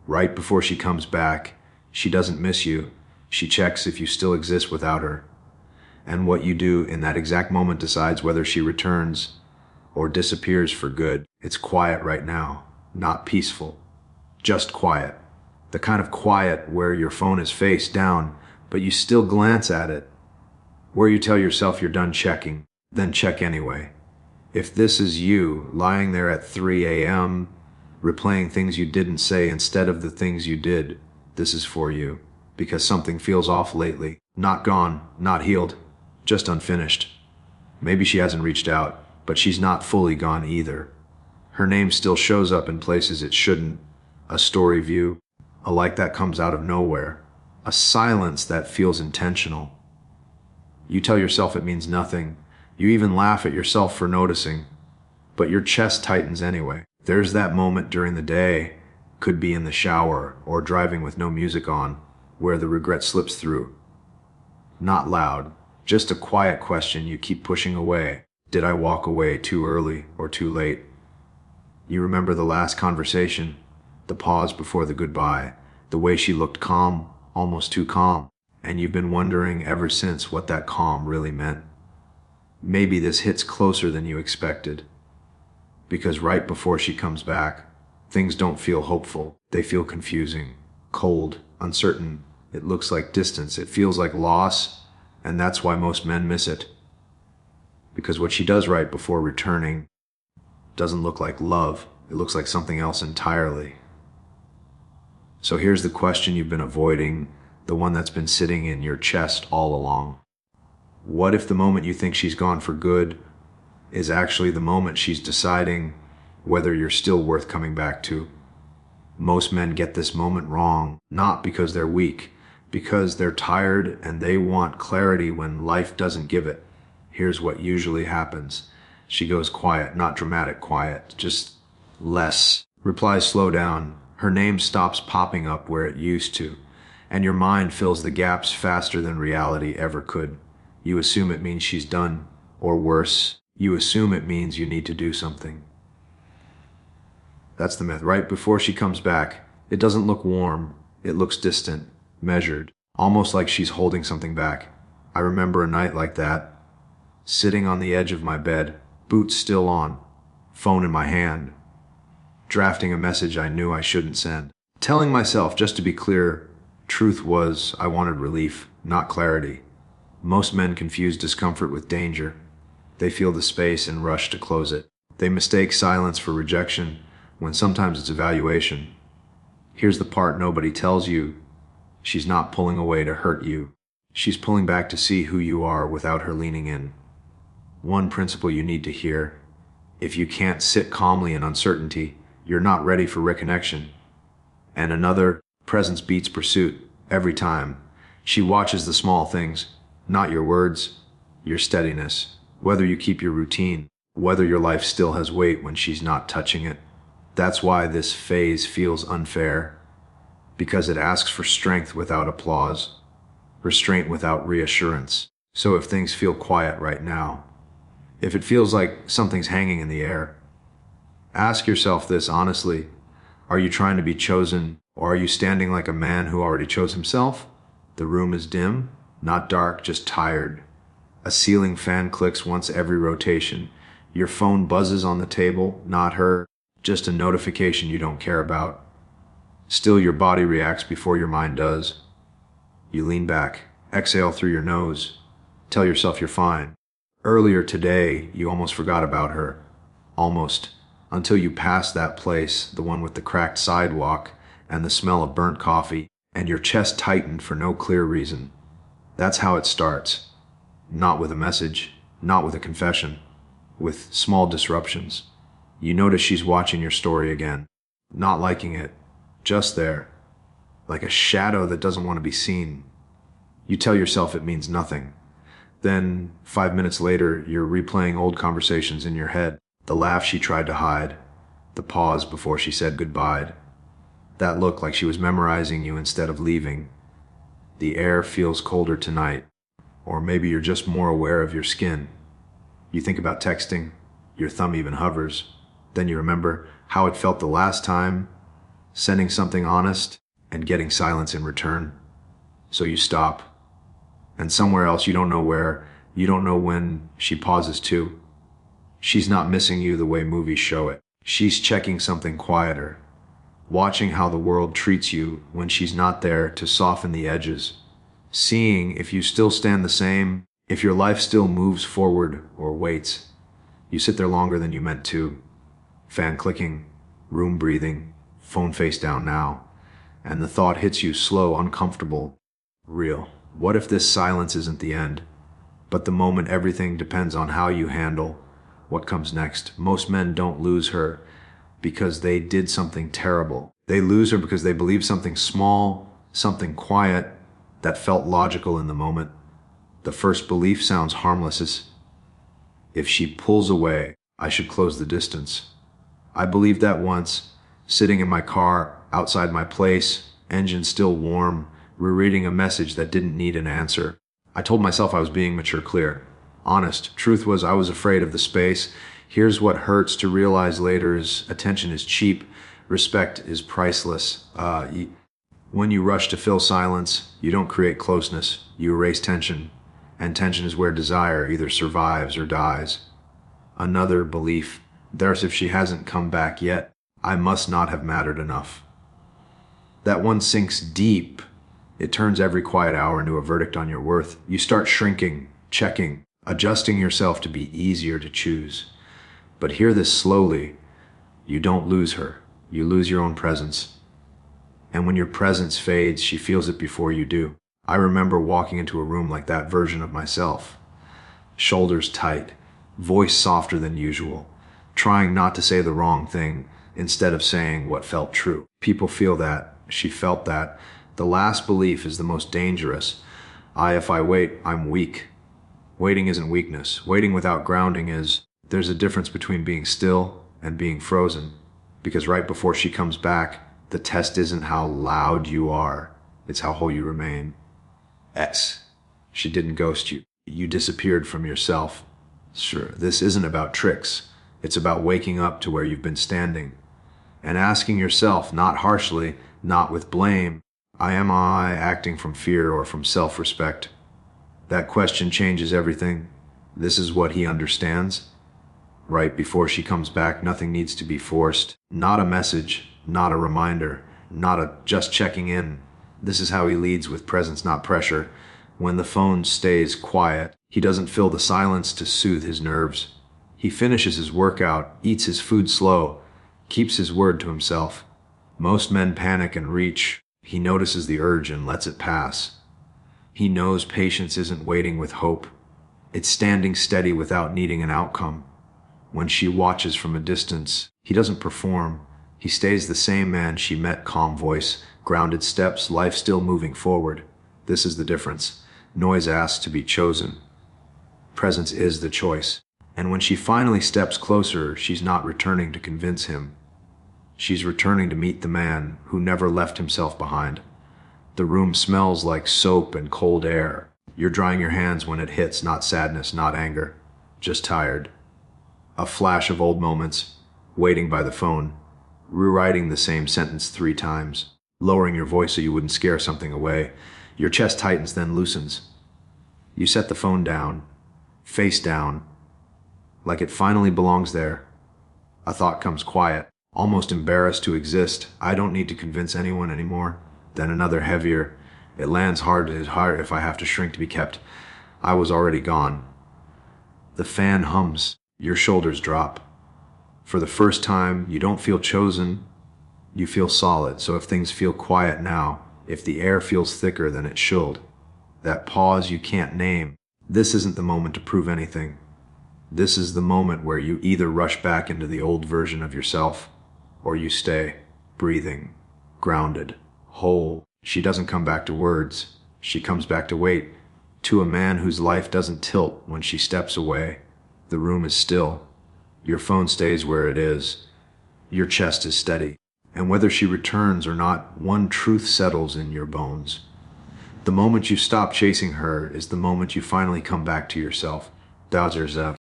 Right before she comes back, she doesn't miss you. She checks if you still exist without her. And what you do in that exact moment decides whether she returns or disappears for good. It's quiet right now, not peaceful, just quiet. The kind of quiet where your phone is face down, but you still glance at it, where you tell yourself you're done checking, then check anyway. If this is you, lying there at 3 a.m., replaying things you didn't say instead of the things you did, this is for you. Because something feels off lately. Not gone, not healed, just unfinished. Maybe she hasn't reached out, but she's not fully gone either. Her name still shows up in places it shouldn't. A story view, a like that comes out of nowhere, a silence that feels intentional. You tell yourself it means nothing. You even laugh at yourself for noticing, but your chest tightens anyway. There's that moment during the day, could be in the shower or driving with no music on, where the regret slips through. Not loud, just a quiet question you keep pushing away. Did I walk away too early or too late? You remember the last conversation, the pause before the goodbye, the way she looked calm, almost too calm, and you've been wondering ever since what that calm really meant. Maybe this hits closer than you expected, because right before she comes back, things don't feel hopeful. They feel confusing, cold, uncertain. It looks like distance. It feels like loss, and that's why most men miss it. Because what she does right before returning doesn't look like love. It looks like something else entirely. So here's the question you've been avoiding, the one that's been sitting in your chest all along. What if the moment you think she's gone for good is actually the moment she's deciding whether you're still worth coming back to? Most men get this moment wrong, not because they're weak, because they're tired and they want clarity when life doesn't give it. Here's what usually happens. She goes quiet, not dramatic quiet, just less. Replies slow down. Her name stops popping up where it used to, and your mind fills the gaps faster than reality ever could. You assume it means she's done, or worse, you assume it means you need to do something. That's the myth. Right before she comes back, it doesn't look warm. It looks distant, measured, almost like she's holding something back. I remember a night like that, sitting on the edge of my bed, boots still on, phone in my hand, drafting a message I knew I shouldn't send. Telling myself, just to be clear, truth was I wanted relief, not clarity. Most men confuse discomfort with danger. They feel the space and rush to close it. They mistake silence for rejection, when sometimes it's evaluation. Here's the part nobody tells you. She's not pulling away to hurt you. She's pulling back to see who you are without her leaning in. One principle you need to hear: if you can't sit calmly in uncertainty, you're not ready for reconnection. And another, presence beats pursuit every time. She watches the small things, not your words, your steadiness, whether you keep your routine, whether your life still has weight when she's not touching it. That's why this phase feels unfair, because it asks for strength without applause, restraint without reassurance. So if things feel quiet right now, if it feels like something's hanging in the air, ask yourself this honestly: are you trying to be chosen, or are you standing like a man who already chose himself? The room is dim, not dark, just tired. A ceiling fan clicks once every rotation. Your phone buzzes on the table, not her, just a notification you don't care about. Still, your body reacts before your mind does. You lean back, exhale through your nose, tell yourself you're fine. Earlier today, you almost forgot about her. Almost. Until you passed that place, the one with the cracked sidewalk and the smell of burnt coffee, and your chest tightened for no clear reason. That's how it starts. Not with a message, not with a confession, with small disruptions. You notice she's watching your story again, not liking it, just there, like a shadow that doesn't want to be seen. You tell yourself it means nothing. Then, 5 minutes later, you're replaying old conversations in your head. The laugh she tried to hide, the pause before she said goodbye, that look like she was memorizing you instead of leaving. The air feels colder tonight, or maybe you're just more aware of your skin. You think about texting, your thumb even hovers. Then you remember how it felt the last time, sending something honest and getting silence in return. So you stop, and somewhere else, you don't know where, you don't know when, she pauses too. She's not missing you the way movies show it. She's checking something quieter, watching how the world treats you when she's not there to soften the edges, seeing if you still stand the same, if your life still moves forward or waits. You sit there longer than you meant to, fan clicking, room breathing, phone face down now, and the thought hits you slow, uncomfortable, real. What if this silence isn't the end, but the moment everything depends on how you handle what comes next? Most men don't lose her because they did something terrible. They lose her because they believe something small, something quiet, that felt logical in the moment. The first belief sounds harmless. If she pulls away, I should close the distance. I believed that once, sitting in my car, outside my place, engine still warm, rereading a message that didn't need an answer. I told myself I was being mature, clear, honest. Truth was, I was afraid of the space. Here's what hurts to realize later is attention is cheap, respect is priceless. When you rush to fill silence, you don't create closeness, you erase tension. And tension is where desire either survives or dies. Another belief, there's if she hasn't come back yet, I must not have mattered enough. That one sinks deep. It turns every quiet hour into a verdict on your worth. You start shrinking, checking, adjusting yourself to be easier to choose. But hear this slowly. You don't lose her. You lose your own presence. And when your presence fades, she feels it before you do. I remember walking into a room like that version of myself. Shoulders tight, voice softer than usual, trying not to say the wrong thing instead of saying what felt true. People feel that. She felt that. The last belief is the most dangerous. If I wait, I'm weak. Waiting isn't weakness. Waiting without grounding is. There's a difference between being still and being frozen. Because right before she comes back, the test isn't how loud you are. It's how whole you remain. She didn't ghost you. You disappeared from yourself. Sure, this isn't about tricks. It's about waking up to where you've been standing and asking yourself, not harshly, not with blame, am I acting from fear or from self-respect? That question changes everything. This is what he understands. Right before she comes back, nothing needs to be forced. Not a message, not a reminder, not a just checking in. This is how he leads, with presence, not pressure. When the phone stays quiet, he doesn't fill the silence to soothe his nerves. He finishes his workout, eats his food slow, keeps his word to himself. Most men panic and reach. He notices the urge and lets it pass. He knows patience isn't waiting with hope. It's standing steady without needing an outcome. When she watches from a distance, he doesn't perform. He stays the same man she met, calm voice, grounded steps, life still moving forward. This is the difference. Noise asks to be chosen. Presence is the choice. And when she finally steps closer, she's not returning to convince him. She's returning to meet the man who never left himself behind. The room smells like soap and cold air. You're drying your hands when it hits, not sadness, not anger, just tired. A flash of old moments, waiting by the phone, rewriting the same sentence 3 times, lowering your voice so you wouldn't scare something away. Your chest tightens, then loosens. You set the phone down, face down, like it finally belongs there. A thought comes quiet, almost embarrassed to exist. I don't need to convince anyone anymore. Then another heavier. It lands hard if I have to shrink to be kept. I was already gone. The fan hums. Your shoulders drop. For the first time, you don't feel chosen. You feel solid. So if things feel quiet now, if the air feels thicker than it should, that pause you can't name, this isn't the moment to prove anything. This is the moment where you either rush back into the old version of yourself, or you stay, breathing, grounded, whole. She doesn't come back to words. She comes back to wait, to a man whose life doesn't tilt when she steps away. The room is still. Your phone stays where it is. Your chest is steady. And whether she returns or not, one truth settles in your bones. The moment you stop chasing her is the moment you finally come back to yourself.